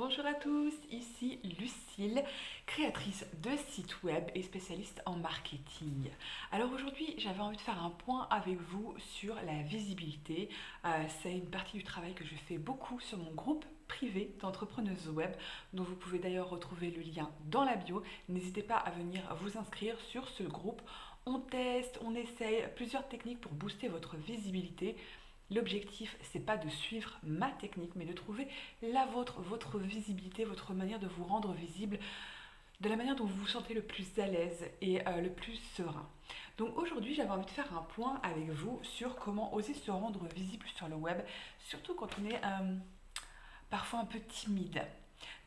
Bonjour à tous, ici Lucille, créatrice de site web et spécialiste en marketing. Alors aujourd'hui, j'avais envie de faire un point avec vous sur la visibilité. C'est une partie du travail que je fais beaucoup sur mon groupe privé d'entrepreneuses web, dont vous pouvez d'ailleurs retrouver le lien dans la bio. N'hésitez pas à venir vous inscrire sur ce groupe. On teste, on essaye plusieurs techniques pour booster votre visibilité. L'objectif, c'est pas de suivre ma technique, mais de trouver la vôtre, votre visibilité, votre manière de vous rendre visible, de la manière dont vous vous sentez le plus à l'aise et le plus serein. Donc aujourd'hui, j'avais envie de faire un point avec vous sur comment oser se rendre visible sur le web, surtout quand on est parfois un peu timide.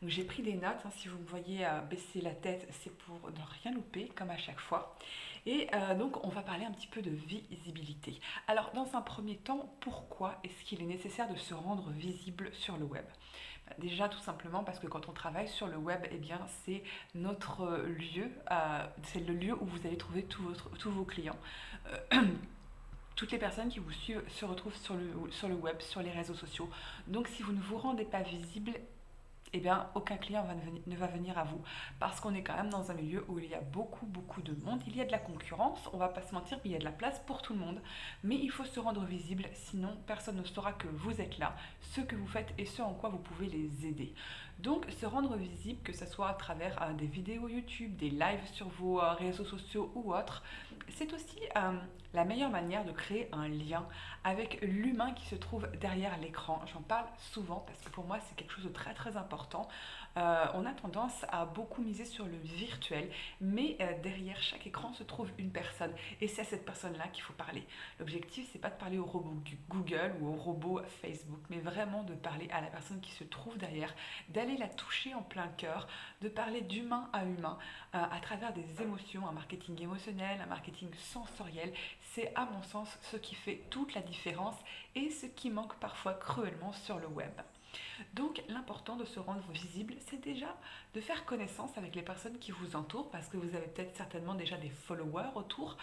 Donc j'ai pris des notes, si vous me voyez baisser la tête, c'est pour ne rien louper, comme à chaque fois. Et donc on va parler un petit peu de visibilité. Alors dans un premier temps, pourquoi est-ce qu'il est nécessaire de se rendre visible sur le web? Déjà tout simplement parce que quand on travaille sur le web, eh bien c'est notre lieu, c'est le lieu où vous allez trouver tous vos clients. Toutes les personnes qui vous suivent se retrouvent sur le web, sur les réseaux sociaux. Donc si vous ne vous rendez pas visible, eh bien, aucun client ne va venir à vous. Parce qu'on est quand même dans un milieu où il y a beaucoup de monde. Il y a de la concurrence, on va pas se mentir, mais il y a de la place pour tout le monde. Mais il faut se rendre visible, sinon personne ne saura que vous êtes là, ce que vous faites et ce en quoi vous pouvez les aider. Donc, se rendre visible, que ce soit à travers des vidéos YouTube, des lives sur vos réseaux sociaux ou autres, c'est aussi la meilleure manière de créer un lien avec l'humain qui se trouve derrière l'écran. J'en parle souvent parce que pour moi c'est quelque chose de très important. On a tendance à beaucoup miser sur le virtuel, mais derrière chaque écran se trouve une personne et c'est à cette personne-là qu'il faut parler. L'objectif, c'est pas de parler au robot Google ou au robot Facebook, mais vraiment de parler à la personne qui se trouve derrière, d'aller la toucher en plein cœur, de parler d'humain à humain à travers des émotions, un marketing émotionnel, un marketing sensoriel. C'est à mon sens ce qui fait toute la différence et ce qui manque parfois cruellement sur le web. Donc l'important de se rendre visible, c'est déjà de faire connaissance avec les personnes qui vous entourent, parce que vous avez peut-être certainement déjà des followers autour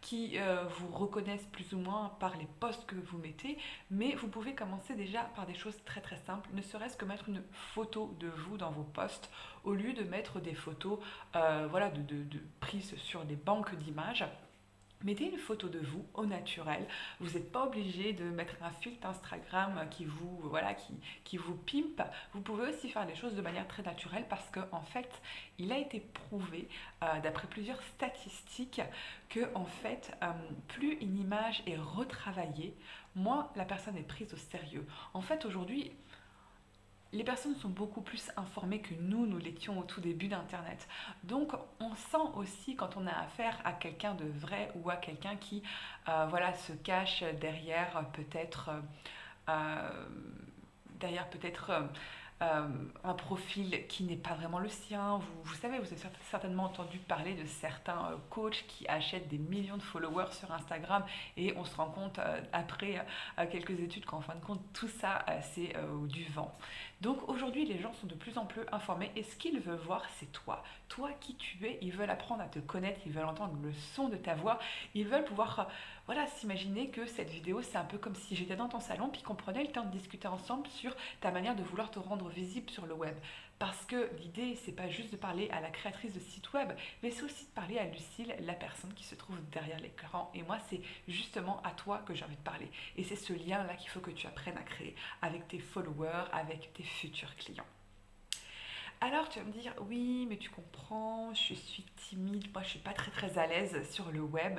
qui vous reconnaissent plus ou moins par les posts que vous mettez, mais vous pouvez commencer déjà par des choses très simples, ne serait-ce que mettre une photo de vous dans vos posts au lieu de mettre des photos de prises sur des banques d'images. Mettez une photo de vous au naturel. Vous n'êtes pas obligé de mettre un filtre Instagram qui vous pimpe. Vous pouvez aussi faire les choses de manière très naturelle parce qu'en fait, il a été prouvé d'après plusieurs statistiques que en fait, plus une image est retravaillée, moins la personne est prise au sérieux. En fait, aujourd'hui, les personnes sont beaucoup plus informées que nous l'étions au tout début d'Internet. Donc on sent aussi quand on a affaire à quelqu'un de vrai ou à quelqu'un qui se cache euh, derrière peut-être un profil qui n'est pas vraiment le sien. Vous savez, vous avez certainement entendu parler de certains coachs qui achètent des millions de followers sur Instagram et on se rend compte après quelques études qu'en fin de compte tout ça c'est du vent. Donc aujourd'hui les gens sont de plus en plus informés et ce qu'ils veulent voir c'est toi qui tu es, ils veulent apprendre à te connaître, ils veulent entendre le son de ta voix, ils veulent pouvoir s'imaginer que cette vidéo c'est un peu comme si j'étais dans ton salon puis qu'on prenait le temps de discuter ensemble sur ta manière de vouloir te rendre visible sur le web. Parce que l'idée, c'est pas juste de parler à la créatrice de site web, mais c'est aussi de parler à Lucille, la personne qui se trouve derrière l'écran. Et moi, c'est justement à toi que j'ai envie de parler. Et c'est ce lien-là qu'il faut que tu apprennes à créer avec tes followers, avec tes futurs clients. Alors tu vas me dire, oui, mais tu comprends, je suis timide, moi je suis pas très à l'aise sur le web.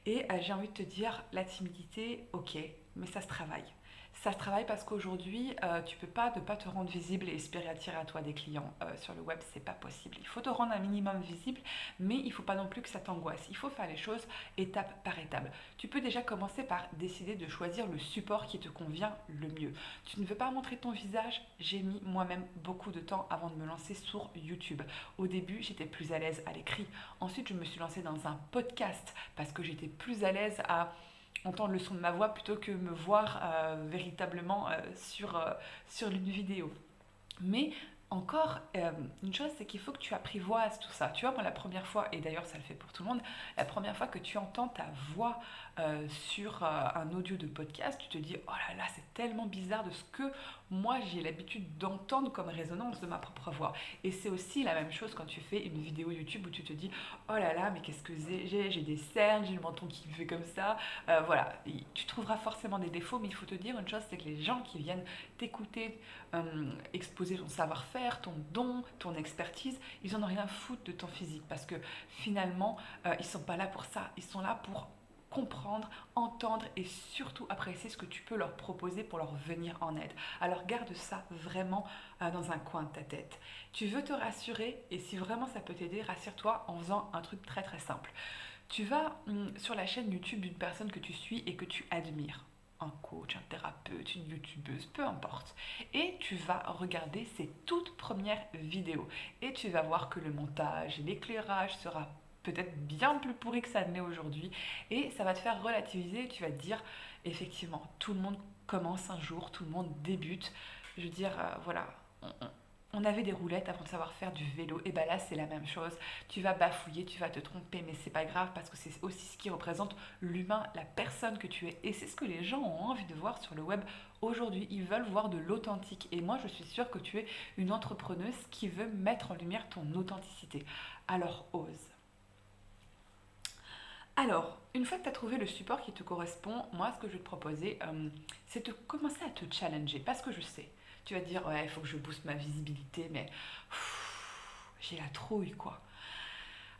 Et j'ai envie de te dire, la timidité, ok, mais ça se travaille. Ça se travaille parce qu'aujourd'hui, tu peux pas ne pas te rendre visible et espérer attirer à toi des clients sur le web, c'est pas possible. Il faut te rendre un minimum visible, mais il faut pas non plus que ça t'angoisse. Il faut faire les choses étape par étape. Tu peux déjà commencer par décider de choisir le support qui te convient le mieux. Tu ne veux pas montrer ton visage? J'ai mis moi-même beaucoup de temps avant de me lancer sur YouTube. Au début, j'étais plus à l'aise à l'écrit. Ensuite, je me suis lancée dans un podcast parce que j'étais plus à l'aise à entendre le son de ma voix plutôt que me voir véritablement sur une vidéo. Mais encore, une chose, c'est qu'il faut que tu apprivoises tout ça. Tu vois, moi, la première fois, et d'ailleurs ça le fait pour tout le monde, la première fois que tu entends ta voix sur un audio de podcast, tu te dis, oh là là, c'est tellement bizarre de ce que moi j'ai l'habitude d'entendre comme résonance de ma propre voix. Et c'est aussi la même chose quand tu fais une vidéo YouTube où tu te dis, oh là là, mais qu'est-ce que j'ai des cernes, j'ai le menton qui me fait comme ça. Voilà, et tu trouveras forcément des défauts, mais il faut te dire une chose, c'est que les gens qui viennent t'écouter, exposer ton savoir-faire, ton don, ton expertise, ils en ont rien à foutre de ton physique parce que finalement, ils sont pas là pour ça, ils sont là pour comprendre, entendre et surtout apprécier ce que tu peux leur proposer pour leur venir en aide. Alors garde ça vraiment dans un coin de ta tête. Tu veux te rassurer et si vraiment ça peut t'aider, rassure-toi en faisant un truc très très simple. Tu vas sur la chaîne YouTube d'une personne que tu suis et que tu admires, un coach, un thérapeute, une youtubeuse, peu importe. Et tu vas regarder ses toutes premières vidéos. Et tu vas voir que le montage et l'éclairage sera peut-être bien plus pourri que ça ne l'est aujourd'hui. Et ça va te faire relativiser. Tu vas te dire, effectivement, tout le monde commence un jour, tout le monde débute. Je veux dire, voilà, on avait des roulettes avant de savoir faire du vélo, et ben là c'est la même chose. Tu vas bafouiller, tu vas te tromper, mais c'est pas grave parce que c'est aussi ce qui représente l'humain, la personne que tu es. Et c'est ce que les gens ont envie de voir sur le web aujourd'hui. Ils veulent voir de l'authentique. Et moi je suis sûre que tu es une entrepreneuse qui veut mettre en lumière ton authenticité. Alors ose. Alors, une fois que tu as trouvé le support qui te correspond, moi, ce que je vais te proposer, c'est de commencer à te challenger. Parce que je sais, tu vas te dire, ouais, il faut que je booste ma visibilité, mais j'ai la trouille, quoi.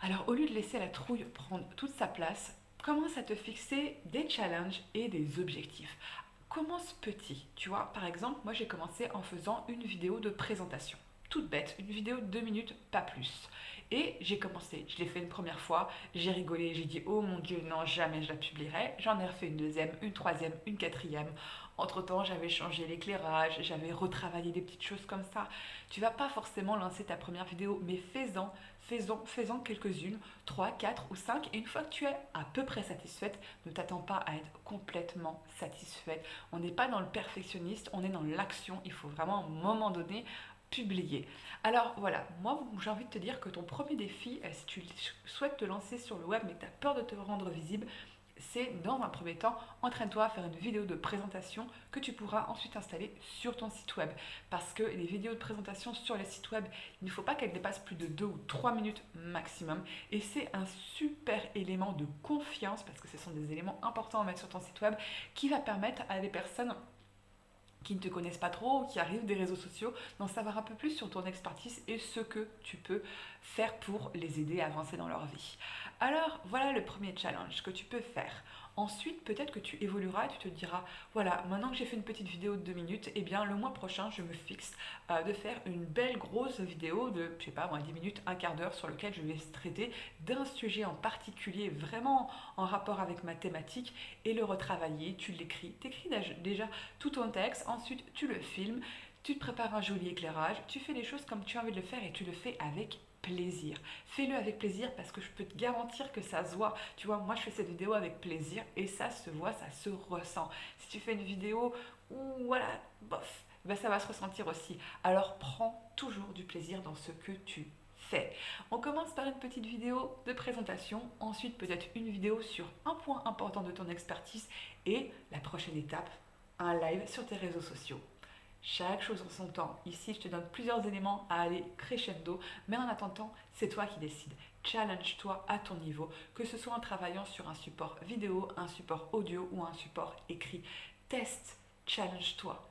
Alors, au lieu de laisser la trouille prendre toute sa place, commence à te fixer des challenges et des objectifs. Commence petit, tu vois. Par exemple, moi, j'ai commencé en faisant une vidéo de présentation. Toute bête, une vidéo de 2 minutes, pas plus. Et j'ai commencé, je l'ai fait une première fois, j'ai rigolé, j'ai dit oh mon Dieu, non, jamais je la publierai. J'en ai refait une deuxième, une troisième, une quatrième. Entre-temps, j'avais changé l'éclairage, j'avais retravaillé des petites choses comme ça. Tu vas pas forcément lancer ta première vidéo, mais fais-en quelques-unes, 3, 4 ou 5. Et une fois que tu es à peu près satisfaite, ne t'attends pas à être complètement satisfaite. On n'est pas dans le perfectionniste, on est dans l'action. Il faut vraiment à un moment donné publier. Alors voilà, moi j'ai envie de te dire que ton premier défi, si tu souhaites te lancer sur le web mais que tu as peur de te rendre visible, c'est dans un premier temps, entraîne-toi à faire une vidéo de présentation que tu pourras ensuite installer sur ton site web. Parce que les vidéos de présentation sur les sites web, il ne faut pas qu'elles dépassent plus de 2 ou 3 minutes maximum. Et c'est un super élément de confiance, parce que ce sont des éléments importants à mettre sur ton site web, qui va permettre à des personnes qui ne te connaissent pas trop, qui arrivent des réseaux sociaux, d'en savoir un peu plus sur ton expertise et ce que tu peux faire pour les aider à avancer dans leur vie. Alors voilà le premier challenge que tu peux faire. Ensuite, peut-être que tu évolueras et tu te diras, voilà, maintenant que j'ai fait une petite vidéo de 2 minutes, eh bien le mois prochain, je me fixe de faire une belle grosse vidéo de, je sais pas moi, 10 minutes, un quart d'heure sur lequel je vais traiter d'un sujet en particulier vraiment en rapport avec ma thématique et le retravailler. Tu l'écris, t'écris déjà tout ton texte, ensuite tu le filmes, tu te prépares un joli éclairage, tu fais les choses comme tu as envie de le faire et tu le fais avec plaisir. Fais-le avec plaisir parce que je peux te garantir que ça se voit. Tu vois, moi je fais cette vidéo avec plaisir et ça se voit, ça se ressent. Si tu fais une vidéo où voilà, bof, ben ça va se ressentir aussi. Alors prends toujours du plaisir dans ce que tu fais. On commence par une petite vidéo de présentation, ensuite peut-être une vidéo sur un point important de ton expertise et la prochaine étape, un live sur tes réseaux sociaux. Chaque chose en son temps. Ici, je te donne plusieurs éléments à aller crescendo, mais en attendant, c'est toi qui décides. Challenge-toi à ton niveau, que ce soit en travaillant sur un support vidéo, un support audio ou un support écrit. Teste, challenge-toi.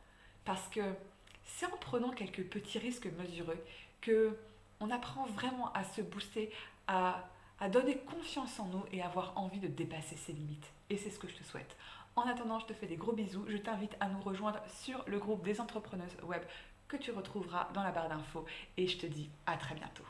Parce que c'est en prenant quelques petits risques mesurés que on apprend vraiment à se booster, à donner confiance en nous et avoir envie de dépasser ses limites. Et c'est ce que je te souhaite. En attendant, je te fais des gros bisous. Je t'invite à nous rejoindre sur le groupe des entrepreneuses web que tu retrouveras dans la barre d'infos. Et je te dis à très bientôt.